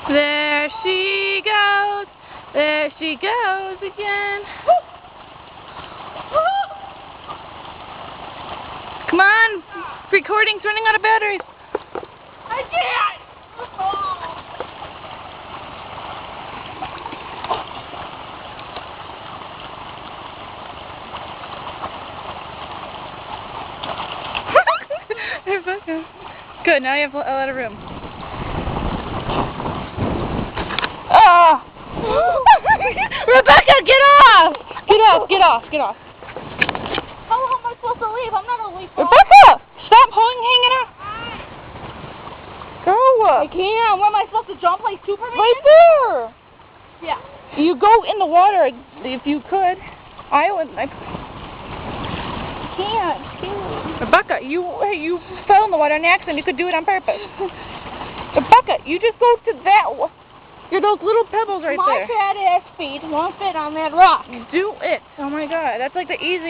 There she goes. There she goes again. Come on. Recording's running out of batteries. I can't. Good, now you have a lot of room. Oh! Rebecca, get off! Get off, get off, get off. How am I supposed to leave? I'm not a leaf. Rebecca! Stop hanging out. Go! I can't. Where am I supposed to jump like Superman? Right there! Yeah. You go in the water if you could. I can't. Rebecca, you fell in the water on accident. You could do it on purpose. Rebecca, you just go to that. You're those little pebbles right there. My fat ass feet won't fit on that rock. Do it. Oh my God, that's like the easiest.